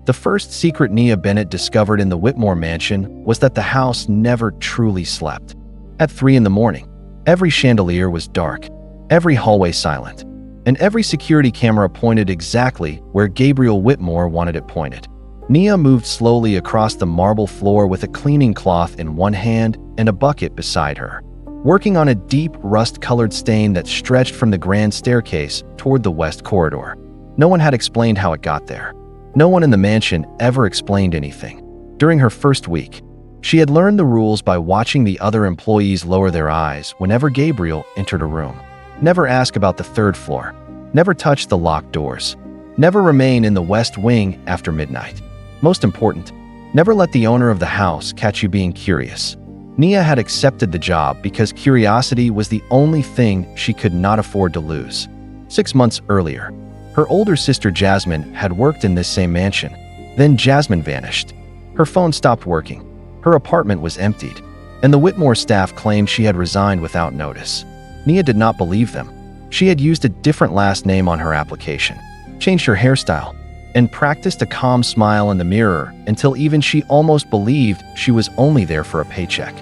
The first secret Nia Bennett discovered in the Whitmore mansion was that the house never truly slept. At 3 in the morning, every chandelier was dark, every hallway silent, and every security camera pointed exactly where Gabriel Whitmore wanted it pointed. Nia moved slowly across the marble floor with a cleaning cloth in one hand and a bucket beside her, working on a deep rust-colored stain that stretched from the grand staircase toward the west corridor. No one had explained how it got there. No one in the mansion ever explained anything. During her first week, she had learned the rules by watching the other employees lower their eyes whenever Gabriel entered a room. Never ask about the 3rd floor. Never touch the locked doors. Never remain in the west wing after midnight. Most important, never let the owner of the house catch you being curious. Nia had accepted the job because curiosity was the only thing she could not afford to lose. 6 months earlier, her older sister Jasmine had worked in this same mansion. Then Jasmine vanished. Her phone stopped working. Her apartment was emptied, and the Whitmore staff claimed she had resigned without notice. Nia did not believe them. She had used a different last name on her application, changed her hairstyle, and practiced a calm smile in the mirror until even she almost believed she was only there for a paycheck.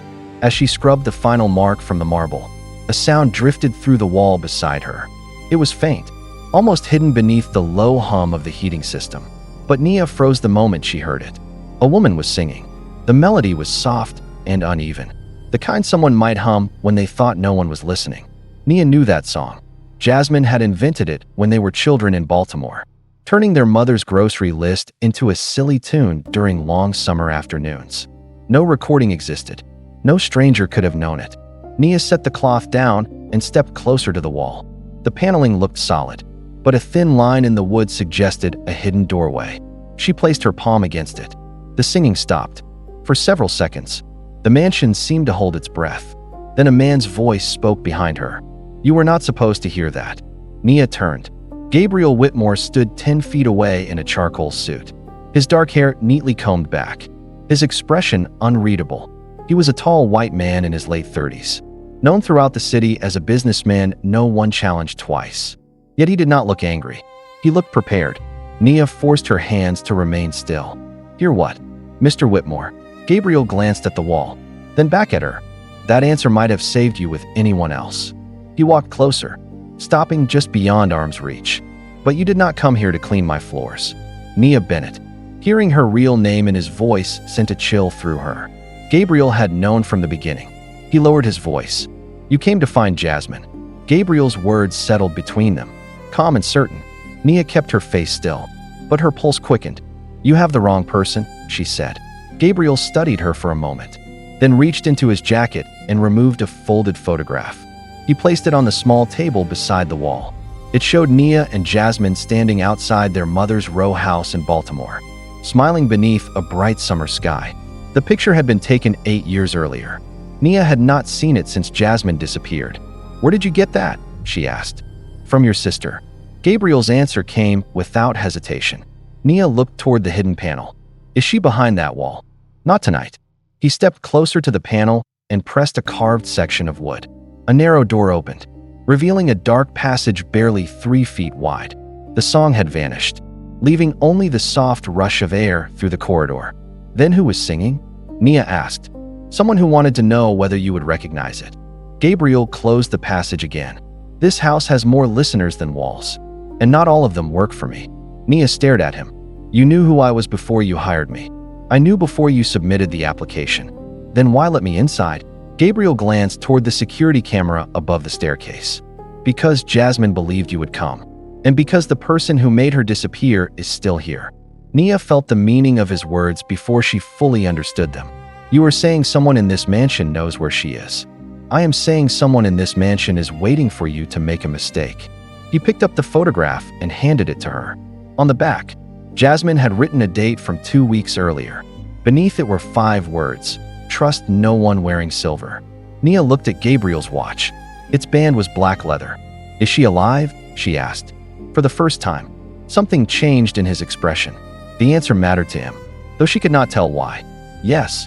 As she scrubbed the final mark from the marble, a sound drifted through the wall beside her. It was faint, almost hidden beneath the low hum of the heating system. But Nia froze the moment she heard it. A woman was singing. The melody was soft and uneven, the kind someone might hum when they thought no one was listening. Nia knew that song. Jasmine had invented it when they were children in Baltimore, turning their mother's grocery list into a silly tune during long summer afternoons. No recording existed. No stranger could have known it. Nia set the cloth down and stepped closer to the wall. The paneling looked solid, but a thin line in the wood suggested a hidden doorway. She placed her palm against it. The singing stopped. For several seconds, the mansion seemed to hold its breath. Then a man's voice spoke behind her. "You were not supposed to hear that." Nia turned. Gabriel Whitmore stood 10 feet away in a charcoal suit, his dark hair neatly combed back, his expression unreadable. He was a tall white man in his late 30s, known throughout the city as a businessman no one challenged twice. Yet he did not look angry. He looked prepared. Nia forced her hands to remain still. "Hear what?" "Mr. Whitmore." Gabriel glanced at the wall, then back at her. That answer might have saved you with anyone else. He walked closer, stopping just beyond arm's reach. "But you did not come here to clean my floors." Nia Bennett. Hearing her real name in his voice sent a chill through her. Gabriel had known from the beginning. He lowered his voice. "You came to find Jasmine." Gabriel's words settled between them, calm and certain. Nia kept her face still, but her pulse quickened. "You have the wrong person," she said. Gabriel studied her for a moment, then reached into his jacket and removed a folded photograph. He placed it on the small table beside the wall. It showed Nia and Jasmine standing outside their mother's row house in Baltimore, smiling beneath a bright summer sky. The picture had been taken 8 years earlier. Nia had not seen it since Jasmine disappeared. "Where did you get that?" she asked. "From your sister." Gabriel's answer came without hesitation. Nia looked toward the hidden panel. "Is she behind that wall?" "Not tonight." He stepped closer to the panel and pressed a carved section of wood. A narrow door opened, revealing a dark passage barely 3 feet wide. The song had vanished, leaving only the soft rush of air through the corridor. "Then who was singing?" Nia asked. "Someone who wanted to know whether you would recognize it." Gabriel closed the passage again. "This house has more listeners than walls, and not all of them work for me." Nia stared at him. "You knew who I was before you hired me. I knew before you submitted the application. Then why let me inside?" Gabriel glanced toward the security camera above the staircase. "Because Jasmine believed you would come, and because the person who made her disappear is still here." Nia felt the meaning of his words before she fully understood them. "You are saying someone in this mansion knows where she is. I am saying someone in this mansion is waiting for you to make a mistake." He picked up the photograph and handed it to her. On the back, Jasmine had written a date from 2 weeks earlier. Beneath it were 5 words: "Trust no one wearing silver." Nia looked at Gabriel's watch. Its band was black leather. "Is she alive?" she asked. For the first time, something changed in his expression. The answer mattered to him, though she could not tell why. "Yes."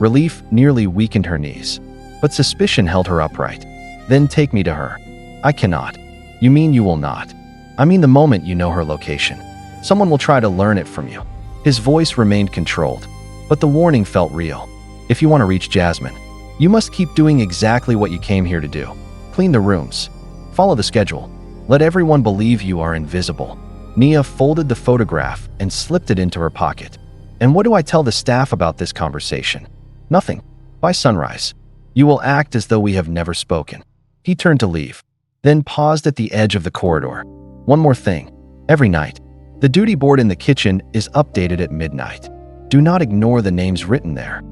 Relief nearly weakened her knees, but suspicion held her upright. "Then take me to her." "I cannot." "You mean you will not?" "I mean the moment you know her location. Someone will try to learn it from you." His voice remained controlled, but the warning felt real. If you want to reach Jasmine, you must keep doing exactly what you came here to do. Clean the rooms. Follow the schedule. Let everyone believe you are invisible. Nia folded the photograph and slipped it into her pocket. And what do I tell the staff about this conversation? Nothing. By sunrise, you will act as though we have never spoken. He turned to leave, then paused at the edge of the corridor. One more thing. Every night, the duty board in the kitchen is updated at midnight. Do not ignore the names written there.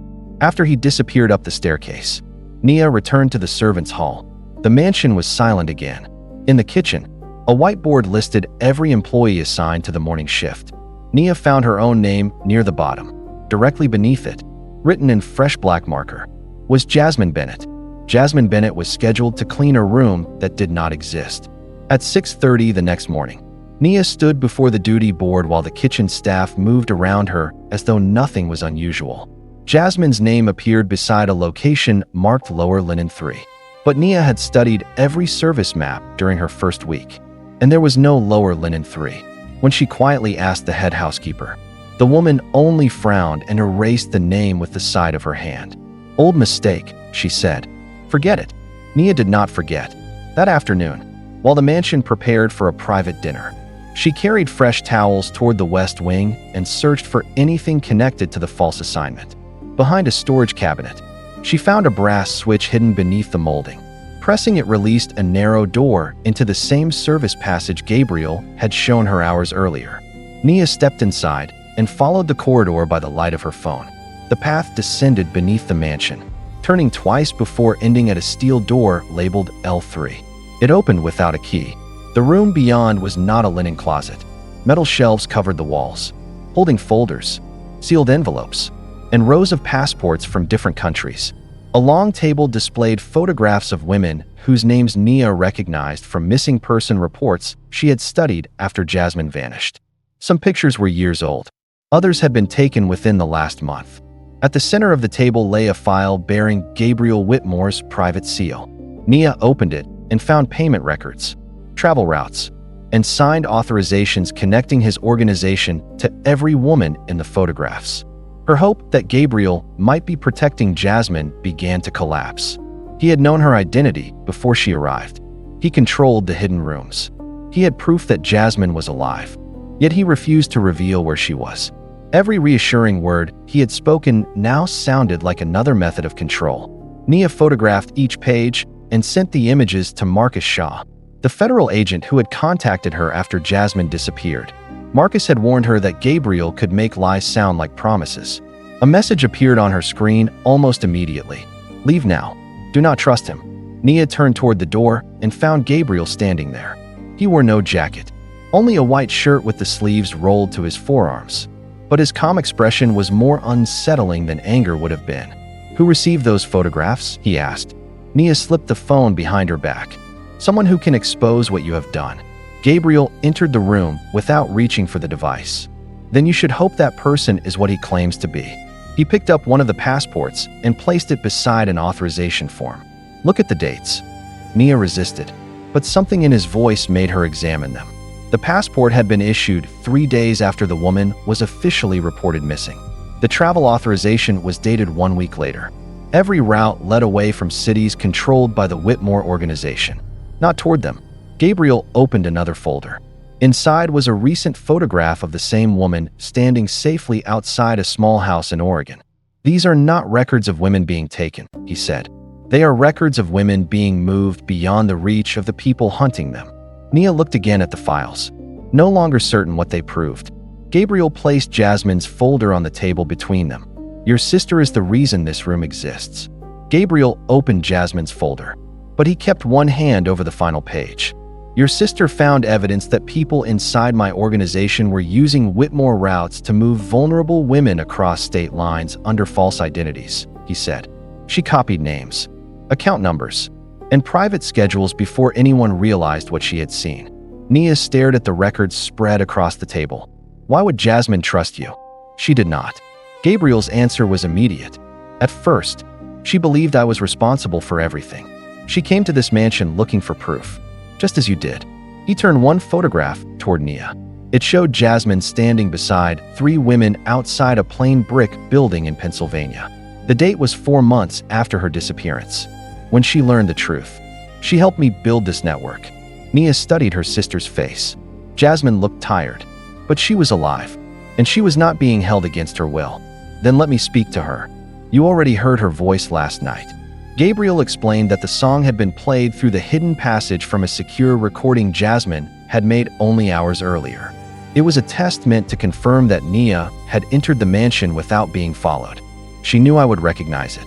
After he disappeared up the staircase, Nia returned to the servants' hall. The mansion was silent again. In the kitchen, a whiteboard listed every employee assigned to the morning shift. Nia found her own name near the bottom. Directly beneath it, written in fresh black marker, was Jasmine Bennett. Jasmine Bennett was scheduled to clean a room that did not exist. At 6:30 the next morning, Nia stood before the duty board while the kitchen staff moved around her as though nothing was unusual. Jasmine's name appeared beside a location marked Lower Linen 3. But Nia had studied every service map during her first week, and there was no Lower Linen 3. When she quietly asked the head housekeeper, the woman only frowned and erased the name with the side of her hand. "Old mistake," she said. "Forget it." Nia did not forget. That afternoon, while the mansion prepared for a private dinner, she carried fresh towels toward the west wing and searched for anything connected to the false assignment. Behind a storage cabinet, she found a brass switch hidden beneath the molding. Pressing it released a narrow door into the same service passage Gabriel had shown her hours earlier. Nia stepped inside and followed the corridor by the light of her phone. The path descended beneath the mansion, turning twice before ending at a steel door labeled L3. It opened without a key. The room beyond was not a linen closet. Metal shelves covered the walls, holding folders, sealed envelopes, and rows of passports from different countries. A long table displayed photographs of women whose names Nia recognized from missing person reports she had studied after Jasmine vanished. Some pictures were years old. Others had been taken within the last month. At the center of the table lay a file bearing Gabriel Whitmore's private seal. Nia opened it and found payment records, travel routes, and signed authorizations connecting his organization to every woman in the photographs. Her hope that Gabriel might be protecting Jasmine began to collapse. He had known her identity before she arrived. He controlled the hidden rooms. He had proof that Jasmine was alive, yet he refused to reveal where she was. Every reassuring word he had spoken now sounded like another method of control. Nia photographed each page and sent the images to Marcus Shaw, the federal agent who had contacted her after Jasmine disappeared. Marcus had warned her that Gabriel could make lies sound like promises. A message appeared on her screen almost immediately. "Leave now. Do not trust him." Nia turned toward the door and found Gabriel standing there. He wore no jacket, only a white shirt with the sleeves rolled to his forearms. But his calm expression was more unsettling than anger would have been. "Who received those photographs?" he asked. Nia slipped the phone behind her back. "Someone who can expose what you have done." Gabriel entered the room without reaching for the device. "Then you should hope that person is what he claims to be." He picked up one of the passports and placed it beside an authorization form. "Look at the dates." Nia resisted, but something in his voice made her examine them. The passport had been issued 3 days after the woman was officially reported missing. The travel authorization was dated 1 week later. Every route led away from cities controlled by the Whitmore organization, not toward them. Gabriel opened another folder. Inside was a recent photograph of the same woman standing safely outside a small house in Oregon. "These are not records of women being taken," he said. "They are records of women being moved beyond the reach of the people hunting them." Nia looked again at the files, no longer certain what they proved. Gabriel placed Jasmine's folder on the table between them. "Your sister is the reason this room exists." Gabriel opened Jasmine's folder, but he kept one hand over the final page. "Your sister found evidence that people inside my organization were using Whitmore routes to move vulnerable women across state lines under false identities," he said. She copied names, account numbers, and private schedules before anyone realized what she had seen. Nia stared at the records spread across the table. "Why would Jasmine trust you?" She did not. Gabriel's answer was immediate. "At first, she believed I was responsible for everything. She came to this mansion looking for proof, just as you did." He turned one photograph toward Nia. It showed Jasmine standing beside 3 women outside a plain brick building in Pennsylvania. The date was 4 months after her disappearance. When she learned the truth, she helped me build this network. Nia studied her sister's face. Jasmine looked tired, but she was alive, and she was not being held against her will. Then let me speak to her. You already heard her voice last night. Gabriel explained that the song had been played through the hidden passage from a secure recording Jasmine had made only hours earlier. It was a test meant to confirm that Nia had entered the mansion without being followed. She knew I would recognize it.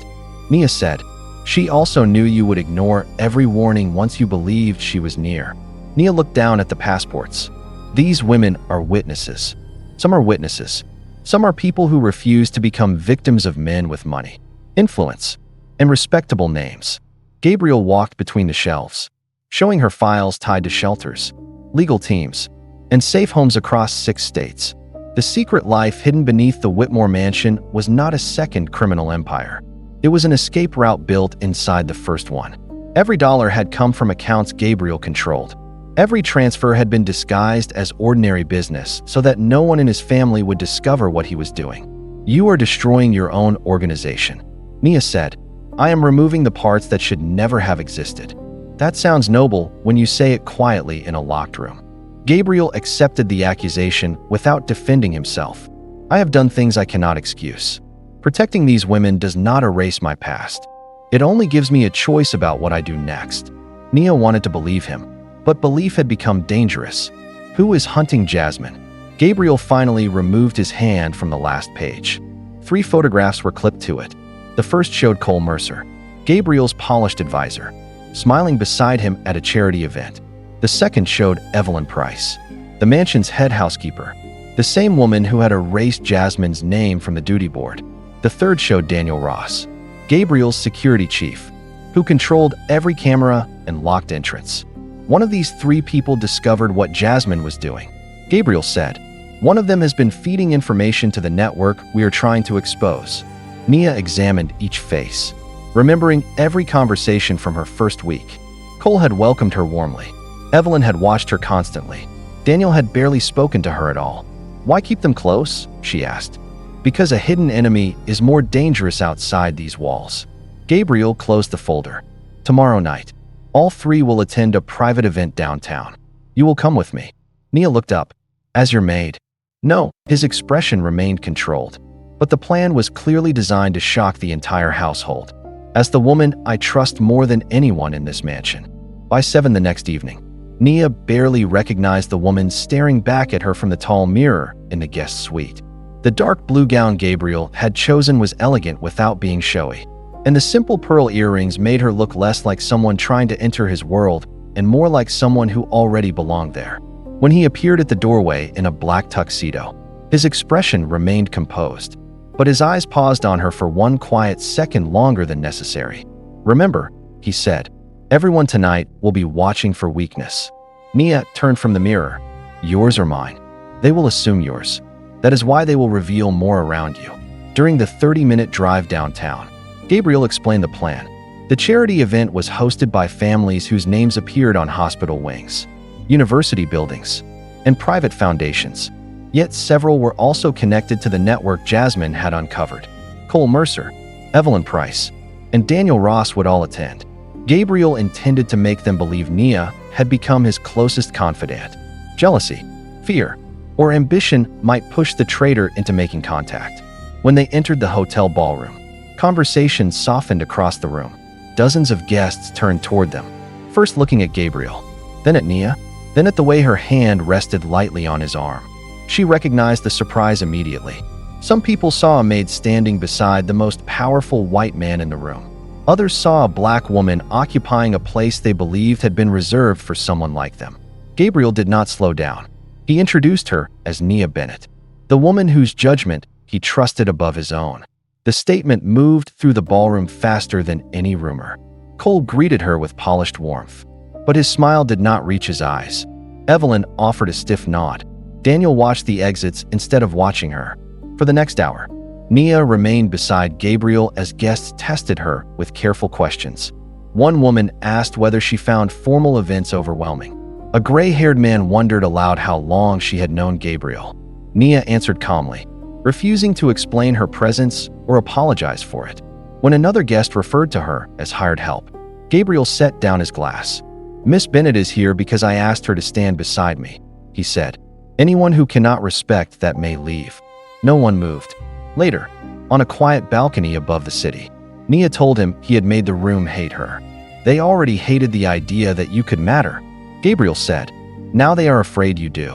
Nia said, she also knew you would ignore every warning once you believed she was near. Nia looked down at the passports. These women are witnesses. Some are witnesses. Some are people who refuse to become victims of men with money, influence, and respectable names. Gabriel walked between the shelves, showing her files tied to shelters, legal teams, and safe homes across 6 states. The secret life hidden beneath the Whitmore mansion was not a second criminal empire. It was an escape route built inside the first one. Every dollar had come from accounts Gabriel controlled. Every transfer had been disguised as ordinary business so that no one in his family would discover what he was doing. You are destroying your own organization, Nia said. I am removing the parts that should never have existed. That sounds noble when you say it quietly in a locked room. Gabriel accepted the accusation without defending himself. I have done things I cannot excuse. Protecting these women does not erase my past. It only gives me a choice about what I do next. Nia wanted to believe him, but belief had become dangerous. Who is hunting Jasmine? Gabriel finally removed his hand from the last page. 3 photographs were clipped to it. The first showed Cole Mercer, Gabriel's polished advisor, smiling beside him at a charity event. The second showed Evelyn Price, the mansion's head housekeeper, the same woman who had erased Jasmine's name from the duty board. The third showed Daniel Ross, Gabriel's security chief, who controlled every camera and locked entrance. One of these 3 people discovered what Jasmine was doing. Gabriel said, one of them has been feeding information to the network we are trying to expose. Nia examined each face, remembering every conversation from her first week. Cole had welcomed her warmly. Evelyn had watched her constantly. Daniel had barely spoken to her at all. Why keep them close? She asked. Because a hidden enemy is more dangerous outside these walls. Gabriel closed the folder. Tomorrow night, all 3 will attend a private event downtown. You will come with me. Nia looked up. As your maid? No, his expression remained controlled. But the plan was clearly designed to shock the entire household. As the woman I trust more than anyone in this mansion. By 7 the next evening, Nia barely recognized the woman staring back at her from the tall mirror in the guest suite. The dark blue gown Gabriel had chosen was elegant without being showy, and the simple pearl earrings made her look less like someone trying to enter his world and more like someone who already belonged there. When he appeared at the doorway in a black tuxedo, his expression remained composed, but his eyes paused on her for 1 quiet second longer than necessary. Remember, he said, everyone tonight will be watching for weakness. Nia turned from the mirror. Yours or mine? They will assume yours. That is why they will reveal more around you. During the 30-minute drive downtown, Gabriel explained the plan. The charity event was hosted by families whose names appeared on hospital wings, university buildings, and private foundations. Yet several were also connected to the network Jasmine had uncovered. Cole Mercer, Evelyn Price, and Daniel Ross would all attend. Gabriel intended to make them believe Nia had become his closest confidant. Jealousy, fear, or ambition might push the traitor into making contact. When they entered the hotel ballroom, conversations softened across the room. Dozens of guests turned toward them, first looking at Gabriel, then at Nia, then at the way her hand rested lightly on his arm. She recognized the surprise immediately. Some people saw a maid standing beside the most powerful white man in the room. Others saw a black woman occupying a place they believed had been reserved for someone like them. Gabriel did not slow down. He introduced her as Nia Bennett, the woman whose judgment he trusted above his own. The statement moved through the ballroom faster than any rumor. Cole greeted her with polished warmth, but his smile did not reach his eyes. Evelyn offered a stiff nod. Daniel watched the exits instead of watching her. For the next hour, Nia remained beside Gabriel as guests tested her with careful questions. One woman asked whether she found formal events overwhelming. A gray-haired man wondered aloud how long she had known Gabriel. Nia answered calmly, refusing to explain her presence or apologize for it. When another guest referred to her as hired help, Gabriel set down his glass. "Miss Bennett is here because I asked her to stand beside me," he said. "Anyone who cannot respect that may leave." No one moved. Later, on a quiet balcony above the city, Nia told him he had made the room hate her. "They already hated the idea that you could matter," Gabriel said. "Now they are afraid you do."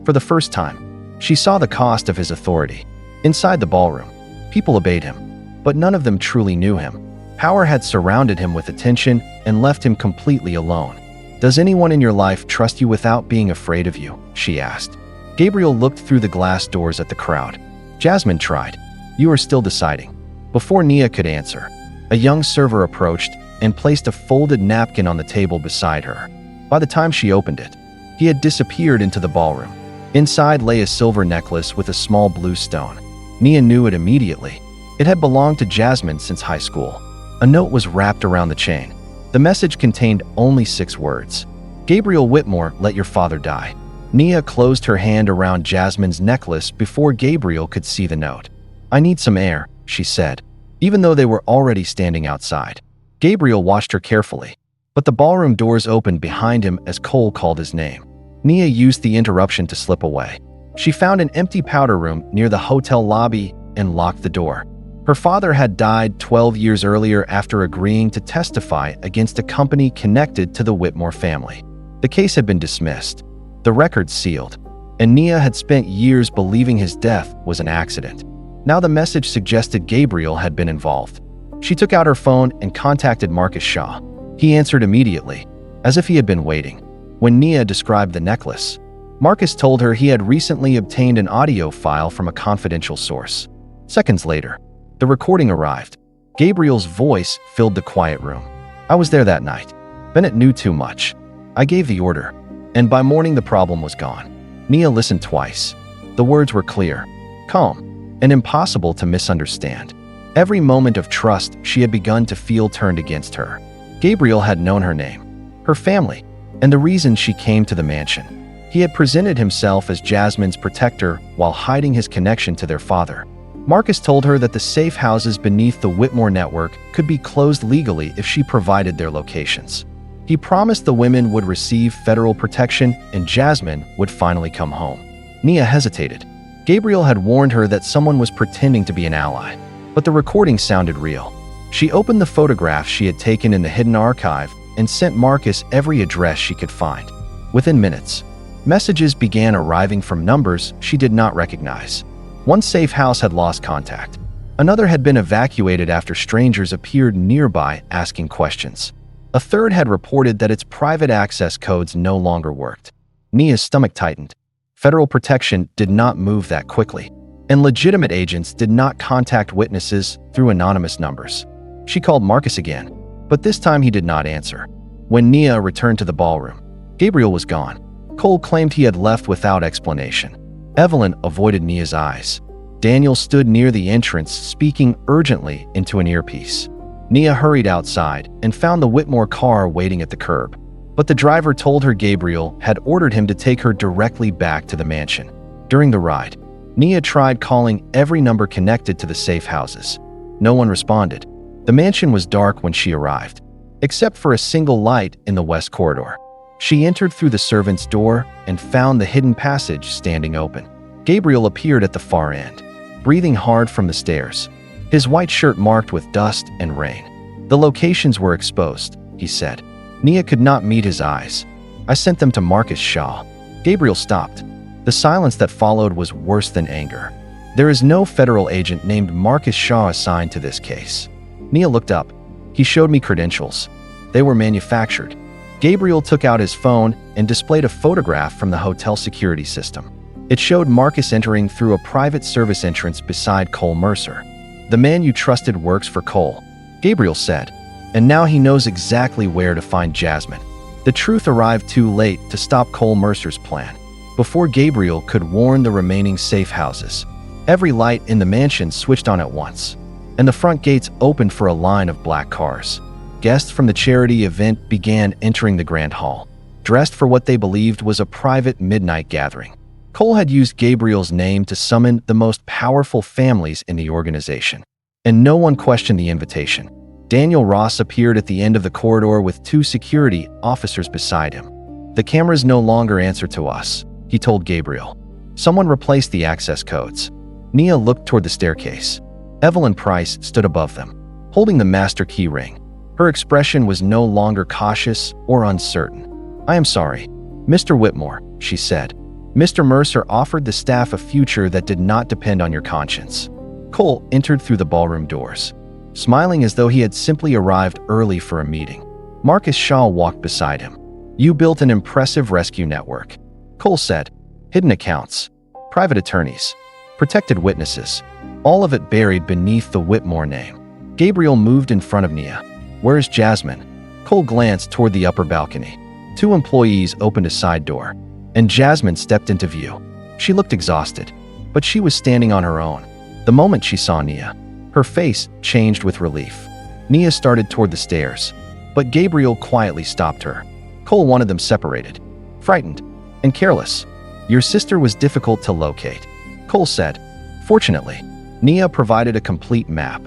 For the first time, she saw the cost of his authority. Inside the ballroom, people obeyed him, but none of them truly knew him. Power had surrounded him with attention and left him completely alone. "Does anyone in your life trust you without being afraid of you?" she asked. Gabriel looked through the glass doors at the crowd. Jasmine tried. "You are still deciding." Before Nia could answer, a young server approached and placed a folded napkin on the table beside her. By the time she opened it, he had disappeared into the ballroom. Inside lay a silver necklace with a small blue stone. Nia knew it immediately. It had belonged to Jasmine since high school. A note was wrapped around the chain. The message contained only 6 words. "Gabriel Whitmore, let your father die." Nia closed her hand around Jasmine's necklace before Gabriel could see the note. "I need some air," she said, even though they were already standing outside. Gabriel watched her carefully, but the ballroom doors opened behind him as Cole called his name. Nia used the interruption to slip away. She found an empty powder room near the hotel lobby and locked the door. Her father had died 12 years earlier after agreeing to testify against a company connected to the Whitmore family. The case had been dismissed, the records sealed, and Nia had spent years believing his death was an accident. Now the message suggested Gabriel had been involved. She took out her phone and contacted Marcus Shaw. He answered immediately, as if he had been waiting. When Nia described the necklace, Marcus told her he had recently obtained an audio file from a confidential source. Seconds later, the recording arrived. Gabriel's voice filled the quiet room. "I was there that night. Bennett knew too much. I gave the order, and by morning the problem was gone." Nia listened twice. The words were clear, calm, and impossible to misunderstand. Every moment of trust she had begun to feel turned against her. Gabriel had known her name, her family, and the reason she came to the mansion. He had presented himself as Jasmine's protector while hiding his connection to their father. Marcus told her that the safe houses beneath the Whitmore network could be closed legally if she provided their locations. He promised the women would receive federal protection and Jasmine would finally come home. Nia hesitated. Gabriel had warned her that someone was pretending to be an ally, but the recording sounded real. She opened the photographs she had taken in the hidden archive and sent Marcus every address she could find. Within minutes, messages began arriving from numbers she did not recognize. One safe house had lost contact. Another had been evacuated after strangers appeared nearby asking questions. A third had reported that its private access codes no longer worked. Nia's stomach tightened. Federal protection did not move that quickly, and legitimate agents did not contact witnesses through anonymous numbers. She called Marcus again, but this time he did not answer. When Nia returned to the ballroom, Gabriel was gone. Cole claimed he had left without explanation. Evelyn avoided Nia's eyes. Daniel stood near the entrance, speaking urgently into an earpiece. Nia hurried outside and found the Whitmore car waiting at the curb. But the driver told her Gabriel had ordered him to take her directly back to the mansion. During the ride, Nia tried calling every number connected to the safe houses. No one responded. The mansion was dark when she arrived, except for a single light in the west corridor. She entered through the servant's door and found the hidden passage standing open. Gabriel appeared at the far end, breathing hard from the stairs, his white shirt marked with dust and rain. "The locations were exposed," he said. Nia could not meet his eyes. "I sent them to Marcus Shaw." Gabriel stopped. The silence that followed was worse than anger. "There is no federal agent named Marcus Shaw assigned to this case." Nia looked up. "He showed me credentials. They were manufactured." Gabriel took out his phone and displayed a photograph from the hotel security system. It showed Marcus entering through a private service entrance beside Cole Mercer. "The man you trusted works for Cole," Gabriel said, "and now he knows exactly where to find Jasmine." The truth arrived too late to stop Cole Mercer's plan. Before Gabriel could warn the remaining safe houses, every light in the mansion switched on at once, and the front gates opened for a line of black cars. Guests from the charity event began entering the grand hall. dressed for what they believed was a private midnight gathering. Cole had used Gabriel's name to summon the most powerful families in the organization, and no one questioned the invitation. Daniel Ross appeared at the end of the corridor with 2 security officers beside him. "The cameras no longer answer to us," he told Gabriel. Someone replaced the access codes. Nia looked toward the staircase. Evelyn Price stood above them, holding the master key ring. Her expression was no longer cautious or uncertain. "I am sorry, Mr. Whitmore," she said. "Mr. Mercer offered the staff a future that did not depend on your conscience." Cole entered through the ballroom doors, smiling as though he had simply arrived early for a meeting. Marcus Shaw walked beside him. "You built an impressive rescue network," Cole said. "Hidden accounts, private attorneys, protected witnesses, all of it buried beneath the Whitmore name." Gabriel moved in front of Nia. "Where's Jasmine?" Cole glanced toward the upper balcony. 2 employees opened a side door, and Jasmine stepped into view. She looked exhausted, but she was standing on her own. The moment she saw Nia, her face changed with relief. Nia started toward the stairs, but Gabriel quietly stopped her. Cole wanted them separated. "Frightened and careless. Your sister was difficult to locate," Cole said. Fortunately, Nia provided a complete map.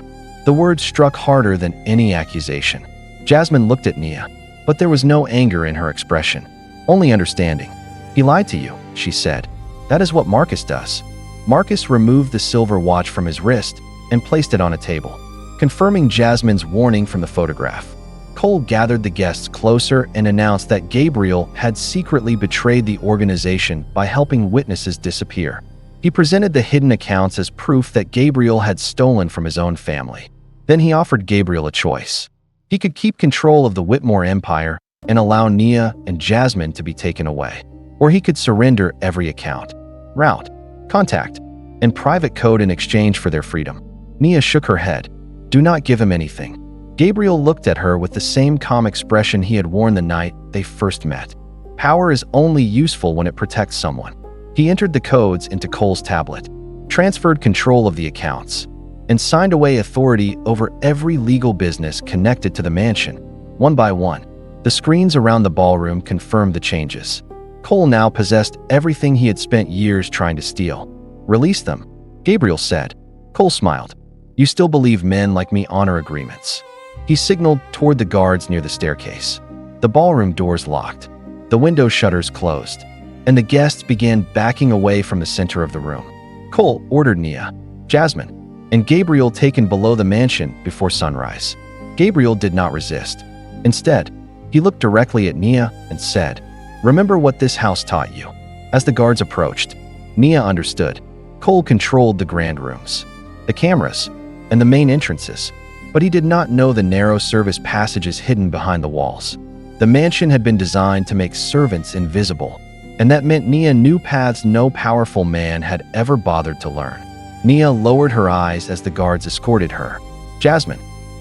The words struck harder than any accusation. Jasmine looked at Nia, but there was no anger in her expression, only understanding. "He lied to you," she said. "That is what Marcus does." Marcus removed the silver watch from his wrist and placed it on a table, confirming Jasmine's warning from the photograph. Cole gathered the guests closer and announced that Gabriel had secretly betrayed the organization by helping witnesses disappear. He presented the hidden accounts as proof that Gabriel had stolen from his own family. Then he offered Gabriel a choice. He could keep control of the Whitmore empire and allow Nia and Jasmine to be taken away, or he could surrender every account, route, contact, and private code in exchange for their freedom. Nia shook her head. "Do not give him anything." Gabriel looked at her with the same calm expression he had worn the night they first met. Power is only useful when it protects someone. He entered the codes into Cole's tablet, transferred control of the accounts, and signed away authority over every legal business connected to the mansion. One by one, the screens around the ballroom confirmed the changes. Cole now possessed everything he had spent years trying to steal. "Release them," Gabriel said. Cole smiled. "You still believe men like me honor agreements." He signaled toward the guards near the staircase. The ballroom doors locked, the window shutters closed, and the guests began backing away from the center of the room. Cole ordered Nia, Jasmine, and Gabriel taken below the mansion before sunrise. Gabriel did not resist. Instead, he looked directly at Nia and said, "Remember what this house taught you." As the guards approached, Nia understood. Cole controlled the grand rooms, the cameras, and the main entrances, but he did not know the narrow service passages hidden behind the walls. The mansion had been designed to make servants invisible, and that meant Nia knew paths no powerful man had ever bothered to learn. Nia lowered her eyes as the guards escorted her, Jasmine,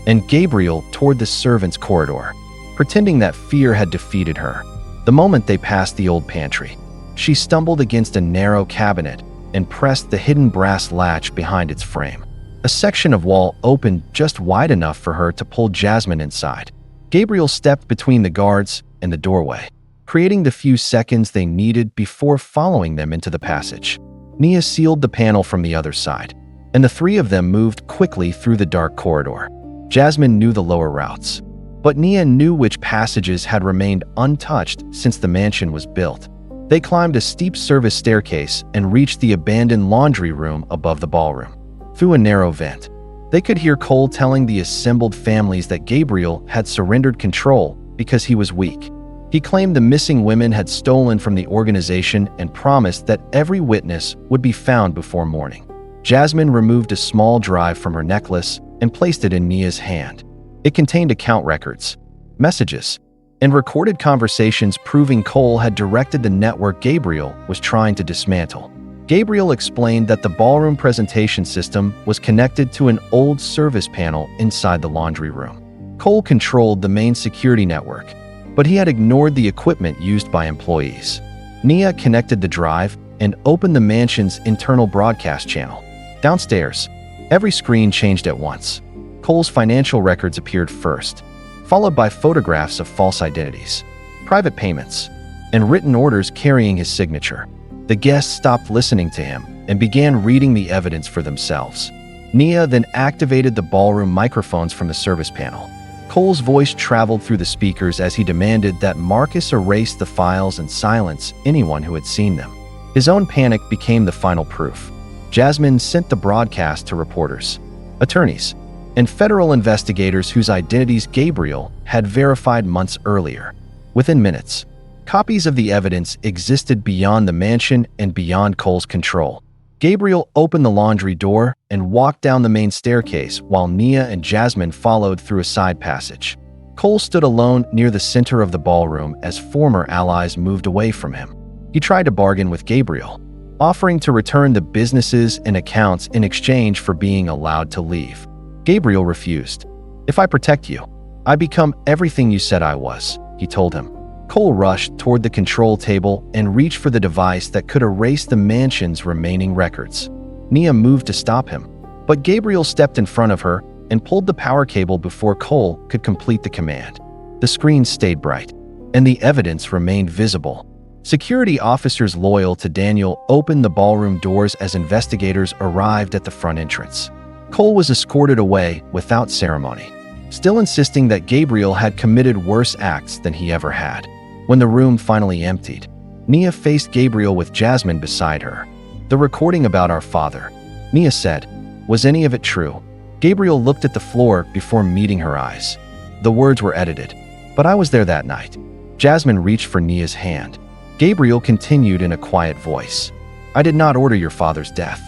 and Gabriel toward the servants' corridor, pretending that fear had defeated her. The moment they passed the old pantry, she stumbled against a narrow cabinet and pressed the hidden brass latch behind its frame. A section of wall opened just wide enough for her to pull Jasmine inside. Gabriel stepped between the guards and the doorway, creating the few seconds they needed before following them into the passage. Nia sealed the panel from the other side, and the 3 of them moved quickly through the dark corridor. Jasmine knew the lower routes, but Nia knew which passages had remained untouched since the mansion was built. They climbed a steep service staircase and reached the abandoned laundry room above the ballroom. Through a narrow vent, they could hear Cole telling the assembled families that Gabriel had surrendered control because he was weak. He claimed the missing women had stolen from the organization and promised that every witness would be found before morning. Jasmine removed a small drive from her necklace and placed it in Nia's hand. It contained account records, messages, and recorded conversations proving Cole had directed the network Gabriel was trying to dismantle. Gabriel explained that the ballroom presentation system was connected to an old service panel inside the laundry room. Cole controlled the main security network, but he had ignored the equipment used by employees. Nia connected the drive and opened the mansion's internal broadcast channel. Downstairs, every screen changed at once. Cole's financial records appeared first, followed by photographs of false identities, private payments, and written orders carrying his signature. The guests stopped listening to him and began reading the evidence for themselves. Nia then activated the ballroom microphones from the service panel. Cole's voice traveled through the speakers as he demanded that Marcus erase the files and silence anyone who had seen them. His own panic became the final proof. Jasmine sent the broadcast to reporters, attorneys, and federal investigators whose identities Gabriel had verified months earlier. Within minutes, copies of the evidence existed beyond the mansion and beyond Cole's control. Gabriel opened the laundry door and walked down the main staircase while Nia and Jasmine followed through a side passage. Cole stood alone near the center of the ballroom as former allies moved away from him. He tried to bargain with Gabriel, offering to return the businesses and accounts in exchange for being allowed to leave. Gabriel refused. "If I protect you, I become everything you said I was," he told him. Cole rushed toward the control table and reached for the device that could erase the mansion's remaining records. Nia moved to stop him, but Gabriel stepped in front of her and pulled the power cable before Cole could complete the command. The screen stayed bright, and the evidence remained visible. Security officers loyal to Daniel opened the ballroom doors as investigators arrived at the front entrance. Cole was escorted away without ceremony, still insisting that Gabriel had committed worse acts than he ever had. When the room finally emptied, Nia faced Gabriel with Jasmine beside her. "The recording about our father," Nia said. "Was any of it true?" Gabriel looked at the floor before meeting her eyes. "The words were edited, but I was there that night." Jasmine reached for Nia's hand. Gabriel continued in a quiet voice. "I did not order your father's death.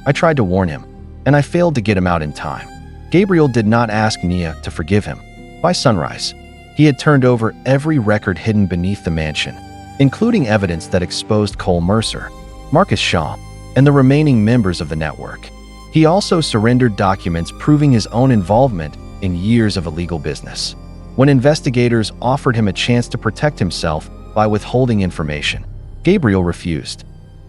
I tried to warn him, and I failed to get him out in time." Gabriel did not ask Nia to forgive him. By sunrise, he had turned over every record hidden beneath the mansion, including evidence that exposed Cole Mercer, Marcus Shaw, and the remaining members of the network. He also surrendered documents proving his own involvement in years of illegal business. When investigators offered him a chance to protect himself by withholding information, Gabriel refused.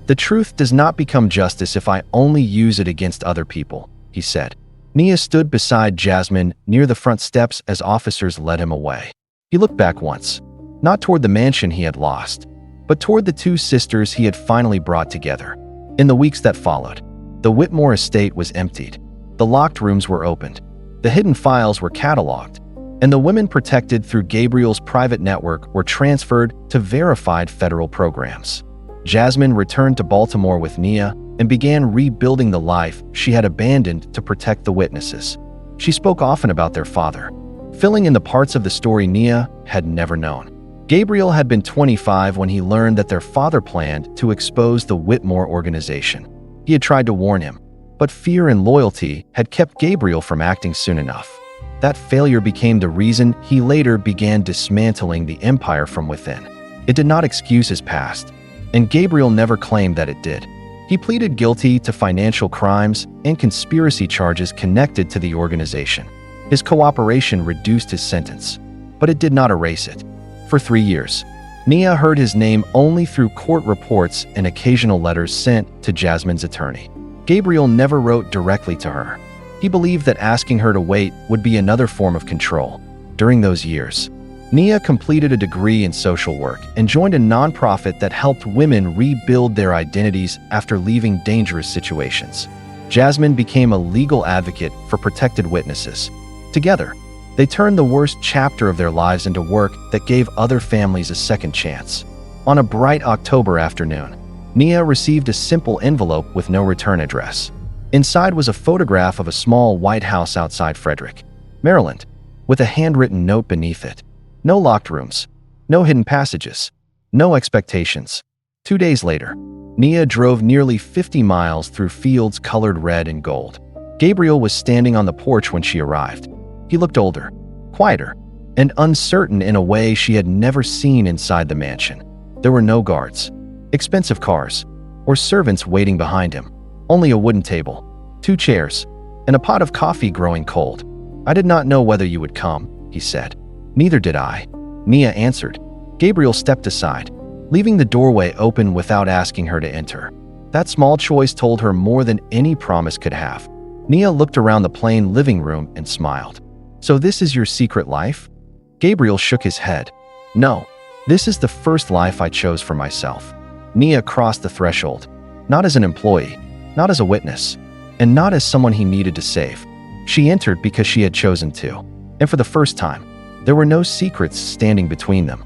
"The truth does not become justice if I only use it against other people," he said. Nia stood beside Jasmine near the front steps as officers led him away. He looked back once, not toward the mansion he had lost, but toward the two sisters he had finally brought together. In the weeks that followed, the Whitmore estate was emptied. The locked rooms were opened, the hidden files were cataloged, and the women protected through Gabriel's private network were transferred to verified federal programs. Jasmine returned to Baltimore with Nia and began rebuilding the life she had abandoned to protect the witnesses. She spoke often about their father, filling in the parts of the story Nia had never known. Gabriel had been 25 when he learned that their father planned to expose the Whitmore organization. He had tried to warn him, but fear and loyalty had kept Gabriel from acting soon enough. That failure became the reason he later began dismantling the empire from within. It did not excuse his past, and Gabriel never claimed that it did. He pleaded guilty to financial crimes and conspiracy charges connected to the organization. His cooperation reduced his sentence, but it did not erase it. For 3 years, Nia heard his name only through court reports and occasional letters sent to Jasmine's attorney. Gabriel never wrote directly to her. He believed that asking her to wait would be another form of control. During those years, Nia completed a degree in social work and joined a nonprofit that helped women rebuild their identities after leaving dangerous situations. Jasmine became a legal advocate for protected witnesses. Together, they turned the worst chapter of their lives into work that gave other families a second chance. On a bright October afternoon, Nia received a simple envelope with no return address. Inside was a photograph of a small white house outside Frederick, Maryland, with a handwritten note beneath it. No locked rooms, no hidden passages, no expectations. 2 days later, Nia drove nearly 50 miles through fields colored red and gold. Gabriel was standing on the porch when she arrived. He looked older, quieter, and uncertain in a way she had never seen inside the mansion. There were no guards, expensive cars, or servants waiting behind him. Only a wooden table, 2 chairs, and a pot of coffee growing cold. "I did not know whether you would come," he said. "Neither did I," Nia answered. Gabriel stepped aside, leaving the doorway open without asking her to enter. That small choice told her more than any promise could have. Nia looked around the plain living room and smiled. "So this is your secret life?" Gabriel shook his head. "No, This is the first life I chose for myself. Nia crossed the threshold, not as an employee, not as a witness, and not as someone he needed to save. She entered because she had chosen to. And for the first time, there were no secrets standing between them.